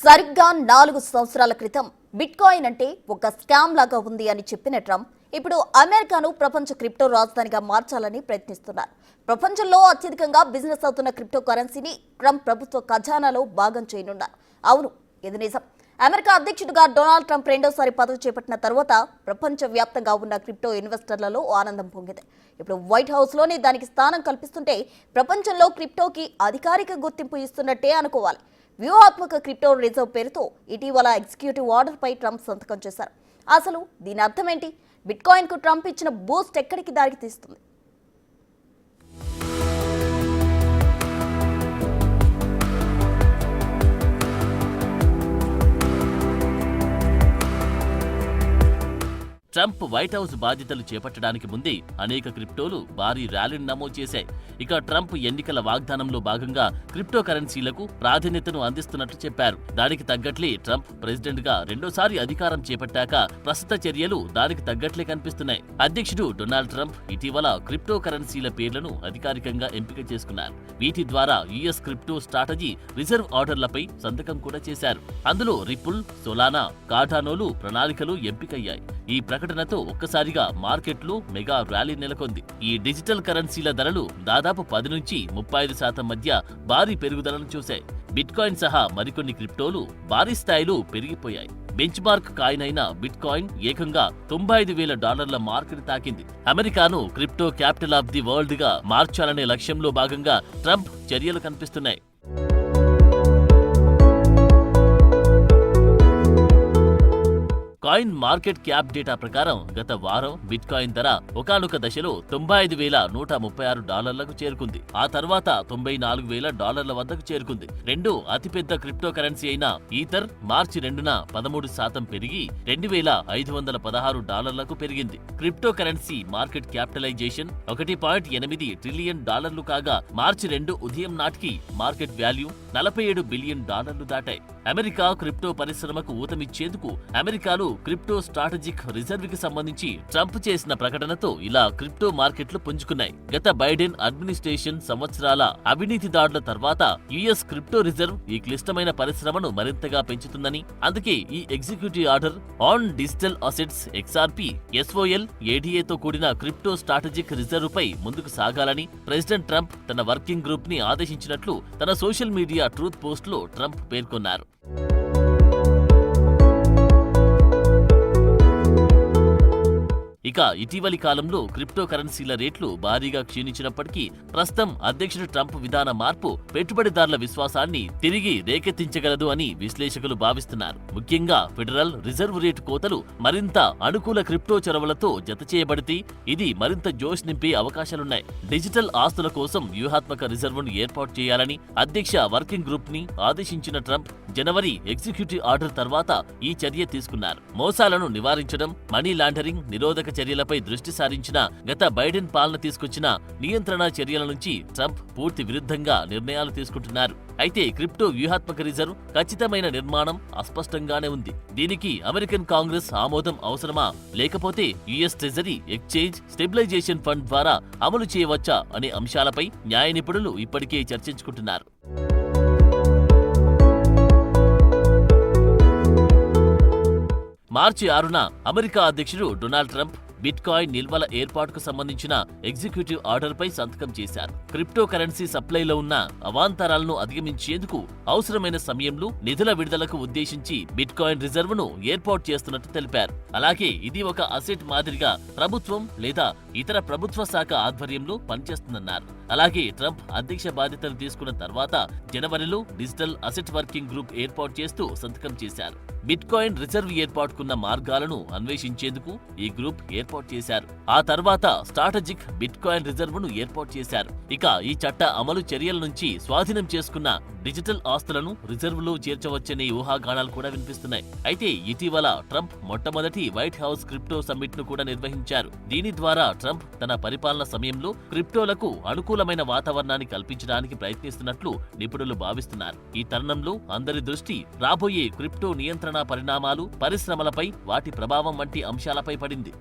సరిగ్గా 4 సంవత్సరాల క్రితం బిట్కాయిన్ అంటే ఒక స్కామ్ లాగా ఉంది అని చెప్పిన ట్రంప్ ఇప్పుడు అమెరికాను ప్రపంచ క్రిప్టో రాజధానిగా మార్చాలని ప్రయత్నిస్తున్నారు. ప్రపంచంలో అత్యధికంగా బిజినెస్ అవుతున్న క్రిప్టో కరెన్సీని ట్రంప్ ప్రభుత్వ ఖజానాలో భాగం చేయనున్నారు. అవును, ఇది నిజం. అమెరికా అధ్యక్షుడిగా డొనాల్డ్ ట్రంప్ రెండోసారి పదవి చేపట్టిన తర్వాత ప్రపంచ వ్యాప్తంగా ఉన్న క్రిప్టో ఇన్వెస్టర్లలో ఆనందం పొంగింది. ఇప్పుడు వైట్ హౌస్లోనే దానికి స్థానం కల్పిస్తుంటే ప్రపంచంలో క్రిప్టోకి అధికారిక గుర్తింపు ఇస్తున్నట్టే అనుకోవాలి. వ్యూహాత్మక క్రిప్టో రిజర్వ్ పేరుతో ఇటీవల ఎగ్జిక్యూటివ్ ఆర్డర్ పై ట్రంప్ సంతకం చేశారు. అసలు దీని అర్థం ఏంటి? బిట్కాయిన్ కు ట్రంప్ ఇచ్చిన బూస్ట్ ఎక్కడికి దారి తీస్తుంది? ట్రంప్ వైట్ హౌస్ బాధ్యతలు చేపట్టడానికి ముందే అనేక క్రిప్టోలు భారీ ర్యాలీని నమోదు చేశాయి. ఇక ట్రంప్ ఎన్నికల వాగ్దానంలో భాగంగా క్రిప్టో కరెన్సీలకు ప్రాధాన్యతను అందిస్తున్నట్లు చెప్పారు. దానికి తగ్గట్లే ట్రంప్ ప్రెసిడెంట్ గా రెండోసారి అధికారం చేపట్టాక ప్రస్తుత చర్యలు దానికి తగ్గట్లే కనిపిస్తున్నాయి. అధ్యక్షుడు డొనాల్డ్ ట్రంప్ ఇటీవల క్రిప్టో కరెన్సీల పేర్లను అధికారికంగా ఎంపిక చేసుకున్నారు. వీటి ద్వారా యుఎస్ క్రిప్టో స్ట్రాటజీ రిజర్వ్ ఆర్డర్లపై సంతకం కూడా చేశారు. అందులో రిపుల్, సోలానా, కార్డానోలు ప్రణాళికలు ఎంపికయ్యాయి. ఈ ప్రకటనతో ఒక్కసారిగా మార్కెట్లో మెగా ర్యాలీ నెలకొంది. ఈ డిజిటల్ కరెన్సీల ధరలు దాదాపు 10 నుంచి 35% మధ్య భారీ పెరుగుదలను చూశాయి. బిట్కాయిన్ సహా మరికొన్ని క్రిప్టోలు భారీ స్థాయిలో పెరిగిపోయాయి. బెంచ్ మార్క్ కాయిన్ అయిన బిట్కాయిన్ ఏకంగా $95,000 మార్కుని తాకింది. అమెరికాను crypto capital of the world గా మార్చాలనే లక్ష్యంలో భాగంగా ట్రంప్ చర్యలు కనిపిస్తున్నాయి. కాయిన్ మార్కెట్ క్యాప్ డేటా ప్రకారం గత వారం బిట్కాయిన్ ధర ఒకానొక దశలో $95,136కు చేరుకుంది. ఆ తర్వాత $94,000 వద్దకు చేరుకుంది. రెండో అతిపెద్ద క్రిప్టో కరెన్సీ అయిన ఈథర్ మార్చి 2న 13% పెరిగి $2,516కు పెరిగింది. Crypto currency market capitalization $1.8 trillion కాగా మార్చి 2 ఉదయం నాటికి మార్కెట్ వాల్యూ $47 బిలియన్ దాటాయి. అమెరికా క్రిప్టో పరిశ్రమకు ఊతమిచ్చేందుకు అమెరికాలో క్రిప్టో స్ట్రాటజిక్ రిజర్వ్ కి సంబంధించి ట్రంప్ చేసిన ప్రకటనతో ఇలా క్రిప్టో మార్కెట్లు పుంజుకున్నాయి. గత బైడెన్ అడ్మినిస్ట్రేషన్ సంవత్సరాల అవినీతిదారుల తర్వాత యుఎస్ క్రిప్టో రిజర్వ్ ఈ క్లిష్టమైన పరిశ్రమను మరింతగా పెంచుతుందని, అందుకే ఈ executive order on digital assets XRP SOL ADAతో కూడిన క్రిప్టో స్ట్రాటజిక్ రిజర్వ్ పై ముందుకు సాగాలని ప్రెసిడెంట్ ట్రంప్ తన వర్కింగ్ గ్రూప్ ని ఆదేశించినట్లు తన సోషల్ మీడియా ట్రూత్ పోస్ట్ లో ట్రంప్ పేర్కొన్నారు. ఇక ఇటీవలి కాలంలో క్రిప్టో కరెన్సీల రేట్లు భారీగా క్షీణించినప్పటికీ ప్రస్తుతం అధ్యక్షుడు ట్రంప్ విధాన మార్పు పెట్టుబడిదారుల విశ్వాసాన్ని తిరిగి రేకెత్తించగలదు అని విశ్లేషకులు భావిస్తున్నారు. ముఖ్యంగా ఫెడరల్ రిజర్వ్ రేటు కోతలు మరింత అనుకూల క్రిప్టో చొరవలతో జతచేయబడితే ఇది మరింత జోష్ నింపే అవకాశాలున్నాయి. డిజిటల్ ఆస్తుల కోసం వ్యూహాత్మక రిజర్వును ఏర్పాటు చేయాలని అధ్యక్ష వర్కింగ్ గ్రూప్ ని ఆదేశించిన ట్రంప్ జనవరి ఎగ్జిక్యూటివ్ ఆర్డర్ తర్వాత ఈ చర్య తీసుకున్నారు. మోసాలను నివారించడం, మనీ లాండరింగ్ నిరోధక చర్యలపై దృష్టి సారించిన గత బైడెన్ పాలన తీసుకొచ్చిన నియంత్రణ చర్యల నుంచి ట్రంప్ పూర్తి విరుద్ధంగా నిర్ణయాలు తీసుకుంటున్నారు. అయితే క్రిప్టో వ్యూహాత్మక రిజర్వ్ ఖచ్చితమైన నిర్మాణం అస్పష్టంగానే ఉంది. దీనికి అమెరికన్ కాంగ్రెస్ ఆమోదం అవసరమా, లేకపోతే US treasury exchange stabilisation fund ద్వారా అమలు చేయవచ్చా అనే అంశాలపై న్యాయ నిపుణులు ఇప్పటికే చర్చించుకుంటున్నారు. మార్చి 6న అమెరికా అధ్యక్షుడు డొనాల్డ్ ట్రంప్ బిట్కాయిన్ నిల్వల ఏర్పాటుకు సంబంధించిన ఎగ్జిక్యూటివ్ ఆర్డర్ పై సంతకం చేశారు. క్రిప్టో కరెన్సీ సప్లైలో ఉన్న అవాంతరాలను అధిగమించేందుకు అవసరమైన సమయంలో నిధుల విడుదలకు ఉద్దేశించి బిట్కాయిన్ రిజర్వ్ ను ఏర్పాటు చేస్తున్నట్టు తెలిపారు. అలాగే ఇది ఒక అసెట్ మాదిరిగా ప్రభుత్వం లేదా ఇతర ప్రభుత్వ శాఖ ఆధ్వర్యంలో పనిచేస్తుందన్నారు. అలాగే ట్రంప్ అధ్యక్ష బాధ్యతలు తీసుకున్న తర్వాత జనవరిలో డిజిటల్ అసెట్ వర్కింగ్ గ్రూప్ ఏర్పాటు చేస్తూ సంతకం చేశారు. బిట్కాయిన్ రిజర్వ్ ఏర్పాటుకున్న మార్గాలను అన్వేషించేందుకు ఈ గ్రూప్ ఏర్పాటు చేశారు. ఆ తర్వాత స్ట్రాటజిక్ బిట్కాయిన్ రిజర్వ్ ను ఏర్పాటు చేశారు. ఇక ఈ చట్ట అమలు చర్యల నుంచి స్వాధీనం చేసుకున్న డిజిటల్ ఆస్తులను రిజర్వ్ లో చేర్చవచ్చనే ఊహాగానాలు కూడా వినిపిస్తున్నాయి. అయితే ఇటీవల ట్రంప్ మొట్టమొదటి వైట్ హౌస్ క్రిప్టో సమ్మిట్ ను కూడా నిర్వహించారు. దీని ద్వారా ట్రంప్ తన పరిపాలన సమయంలో క్రిప్టోలకు అనుకూలమైన వాతావరణాన్ని కల్పించడానికి ప్రయత్నిస్తున్నట్లు నిపుణులు భావిస్తున్నారు. ఈ తరుణంలో అందరి దృష్టి రాబోయే క్రిప్టో నియంత్రణ పరిణామాలు, పరిశ్రమలపై వాటి ప్రభావం వంటి అంశాలపై పడింది.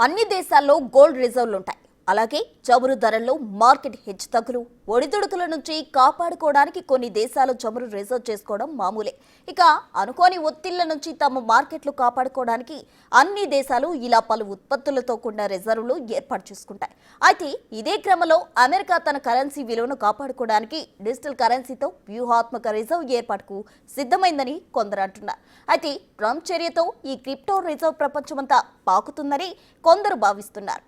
అన్ని దేశాల్లో గోల్డ్ రిజర్వ్లుంటాయి. అలాగే చమురు ధరల్లో మార్కెట్ హెచ్చుతగ్గులు, ఒడిదుడుకుల నుంచి కాపాడుకోవడానికి కొన్ని దేశాలు చమురు రిజర్వ్ చేసుకోవడం మామూలే. ఇక అనుకోని ఒత్తిళ్ల నుంచి తమ మార్కెట్లు కాపాడుకోవడానికి అన్ని దేశాలు ఇలా పలు ఉత్పత్తులతో కూడిన రిజర్వులు ఏర్పాటు చేసుకుంటాయి. అయితే ఇదే క్రమంలో అమెరికా తన కరెన్సీ విలువను కాపాడుకోవడానికి డిజిటల్ కరెన్సీతో వ్యూహాత్మక రిజర్వ్ ఏర్పాటుకు సిద్ధమైందని కొందరు అంటున్నారు. అయితే ట్రంప్ చర్యతో ఈ క్రిప్టో రిజర్వ్ ప్రపంచమంతా పాకుతుందని కొందరు భావిస్తున్నారు.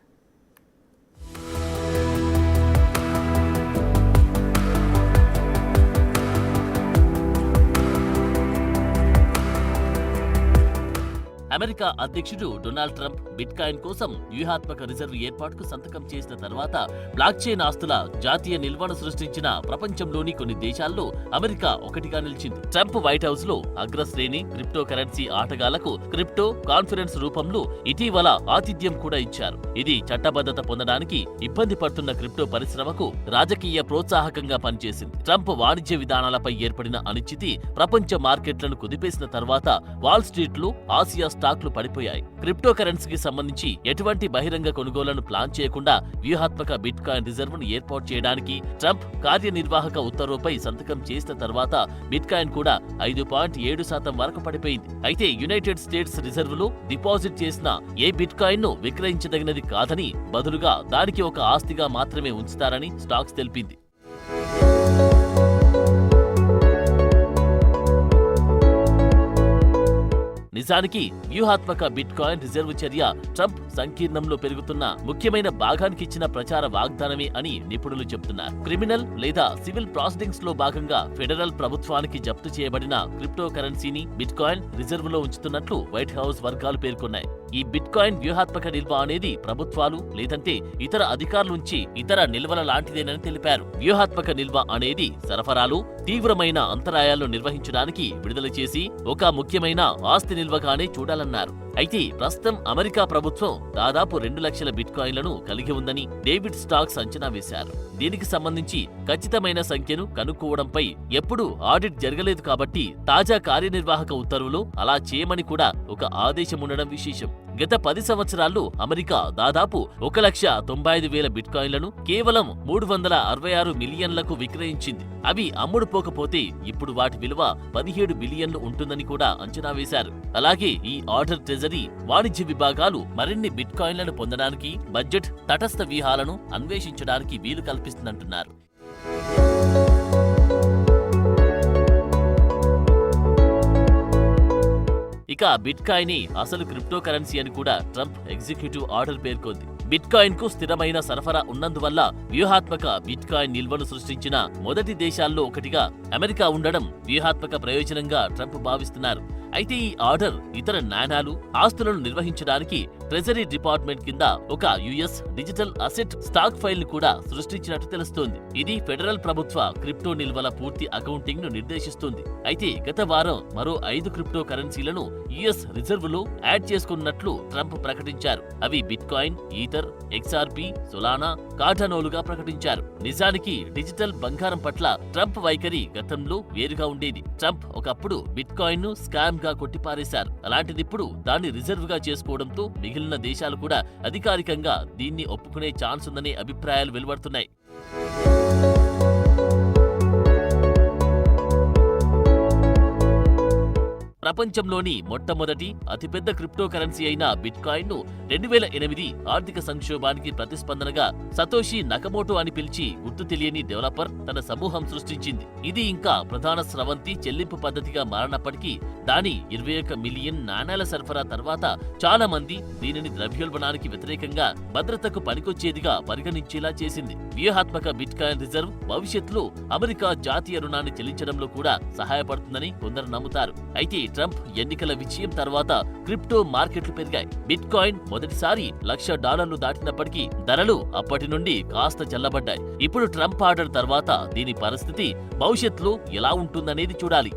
అమెరికా అధ్యక్షుడు డొనాల్డ్ ట్రంప్ బిట్కాయిన్ కోసం వ్యూహాత్మక రిజర్వ్ ఏర్పాటుకు సంతకం చేసిన తర్వాత బ్లాక్ చైన్ ఆస్తుల జాతీయ నిల్వను సృష్టించిన ప్రపంచంలోని కొన్ని దేశాల్లో అమెరికా ఒకటిగా నిలిచింది. ట్రంప్ వైట్ హౌస్ లో అగ్రశ్రేణి క్రిప్టో కరెన్సీ ఆటగాళ్లకు క్రిప్టో కాన్ఫరెన్స్ రూపంలో ఇటీవల ఆతిథ్యం కూడా ఇచ్చారు. ఇది చట్టబద్ధత పొందడానికి ఇబ్బంది పడుతున్న క్రిప్టో పరిశ్రమకు రాజకీయ ప్రోత్సాహకంగా పనిచేసింది. ట్రంప్ వాణిజ్య విధానాలపై ఏర్పడిన అనిశ్చితి ప్రపంచ మార్కెట్లను కుదిపేసిన తర్వాత వాల్ స్ట్రీట్ లో ఆసియా స్టాక్లు పడిపోయాయి. క్రిప్టో కరెన్సీకి సంబంధించి ఎటువంటి బహిరంగ కొనుగోళ్లను ప్లాన్ చేయకుండా వ్యూహాత్మక బిట్ కాయిన్ రిజర్వ్ ను ఏర్పాటు చేయడానికి ట్రంప్ కార్యనిర్వాహక ఉత్తర్వుపై సంతకం చేసిన తర్వాత బిట్ కాయిన్ కూడా 5.7% వరకు పడిపోయింది. అయితే యునైటెడ్ స్టేట్స్ రిజర్వులు డిపాజిట్ చేసిన ఏ బిట్ కాయిన్ ను విక్రయించదగినది కాదని, బదులుగా దానికి ఒక ఆస్తిగా మాత్రమే ఉంచుతారని స్టాక్స్ తెలిపింది. నిజానికి వ్యూహాత్మక బిట్ కాయిన్ రిజర్వ్ చర్య ట్రంప్ సంకీర్ణంలో పెరుగుతున్న ముఖ్యమైన భాగానికి ఇచ్చిన ప్రచార వాగ్దానమే అని నిపుణులు చెబుతున్నారు. క్రిమినల్ లేదా సివిల్ ప్రాసెసింగ్స్ లో భాగంగా ఫెడరల్ ప్రభుత్వానికి జప్తు చేయబడిన క్రిప్టో కరెన్సీని బిట్ కాయిన్ రిజర్వ్ లో ఉంచుతున్నట్లు వైట్ హౌస్ వర్గాలు పేర్కొన్నాయి. ఈ బిట్ కాయిన్ వ్యూహాత్మక నిల్వ అనేది ప్రభుత్వాలు లేదంటే ఇతర అధికారుల నుంచి ఇతర నిల్వల లాంటిదేనని తెలిపారు. వ్యూహాత్మక నిల్వ అనేది సరఫరాలు తీవ్రమైన అంతరాయాలను నిర్వహించడానికి విడుదల చేసి ఒక ముఖ్యమైన ఆస్తి నిల్వగానే చూడాలన్నారు. అయితే ప్రస్తుతం అమెరికా ప్రభుత్వం దాదాపు 2 లక్షల బిట్ కాయిన్లను కలిగి ఉందని డేవిడ్ స్టాక్స్ అంచనా వేశారు. దీనికి సంబంధించి ఖచ్చితమైన సంఖ్యను కనుక్కోవడంపై ఎప్పుడూ ఆడిట్ జరగలేదు కాబట్టి తాజా కార్యనిర్వాహక ఉత్తర్వులు అలా చేయమని కూడా ఒక ఆదేశం ఉండడం విశేషం. గత 10 సంవత్సరాల్లో అమెరికా దాదాపు 1,95,000 బిట్ కాయిన్లను కేవలం 366 మిలియన్లకు విక్రయించింది. అవి అమ్ముడుపోకపోతే ఇప్పుడు వాటి విలువ 17 బిలియన్లు ఉంటుందని కూడా అంచనా వేశారు. అలాగే ఈ ఆర్డర్ ట్రెజరీ వాణిజ్య విభాగాలు మరిన్ని బిట్ కాయిన్లను పొందడానికి బడ్జెట్ తటస్థ వ్యూహాలను అన్వేషించడానికి వీలు కల్పిస్తుందంటున్నారు. ఇక బిట్ కాయిన్ అసలు క్రిప్టో కరెన్సీ అని కూడా ట్రంప్ ఎగ్జిక్యూటివ్ ఆర్డర్ పేర్కొంది. బిట్ కాయిన్ కు స్థిరమైన సరఫరా ఉన్నందువల్ల వ్యూహాత్మక బిట్ కాయిన్ నిల్వను సృష్టించిన మొదటి దేశాల్లో ఒకటిగా అమెరికా ఉండడం వ్యూహాత్మక ప్రయోజనంగా ట్రంప్ భావిస్తున్నారు. అయితే ఈ ఆర్డర్ ఇతర నాణాలు, ఆస్తులను నిర్వహించడానికి ట్రెజరీ డిపార్ట్మెంట్ కింద ఒక US digital asset stock file ను కూడా సృష్టించినట్టు తెలుస్తోంది. ఇది ఫెడరల్ ప్రభుత్వ క్రిప్టో నిల్వల పూర్తి అకౌంటింగ్ ను నిర్దేశిస్తుంది. అయితే గత వారం మరో 5 క్రిప్టో కరెన్సీలను యుఎస్ రిజర్వ్ లో యాడ్ చేసుకున్నట్లు ట్రంప్ ప్రకటించారు. అవి bitcoin, ether, XRP, Solana, కార్డానోలుగా ప్రకటించారు. నిజానికి డిజిటల్ బంగారం పట్ల ట్రంప్ వైఖరి గతంలో వేరుగా ఉండేది. ట్రంప్ ఒకప్పుడు బిట్ కాయిన్ ను స్కామ్ గా కొట్టిపారేశారు. అలాంటిదిప్పుడు దాన్ని రిజర్వ్ గా చేసుకోవడంతో మిగిలిన దేశాలు కూడా అధికారికంగా దీన్ని ఒప్పుకునే ఛాన్స్ ఉందనే అభిప్రాయాలు వెలువడుతున్నాయి. ప్రపంచంలోని మొట్టమొదటి అతిపెద్ద క్రిప్టో కరెన్సీ అయిన బిట్ కాయిన్ ను 2008 ఆర్థిక సంక్షోభానికి ప్రతిస్పందనగా సతోషి నకమోటో అని పిలిచి గుర్తు తెలియని డెవలపర్ తన సమూహం సృష్టించింది. ఇది ఇంకా ప్రధాన స్రవంతి చెల్లింపు పద్ధతిగా మారినప్పటికీ దాని 21 మిలియన్ నాణేల సరఫరా తర్వాత చాలా మంది దీనిని ద్రవ్యోల్బణానికి వ్యతిరేకంగా భద్రతకు పనికొచ్చేదిగా పరిగణించేలా చేసింది. వ్యూహాత్మక బిట్ కాయిన్ రిజర్వ్ భవిష్యత్తులో అమెరికా జాతీయ రుణాన్ని చెల్లించడంలో కూడా సహాయపడుతుందని కొందరు నమ్ముతారు. అయితే ట్రంప్ ఎన్నికల విజయం తర్వాత క్రిప్టో మార్కెట్లు పెరిగాయి. బిట్ కాయిన్ మొదటిసారి $1,00,000 దాటినప్పటికీ ధరలు అప్పటి నుండి కాస్త చల్లబడ్డాయి. ఇప్పుడు ట్రంప్ ఆర్డర్ తర్వాత దీని పరిస్థితి భవిష్యత్తులో ఎలా ఉంటుందనేది చూడాలి.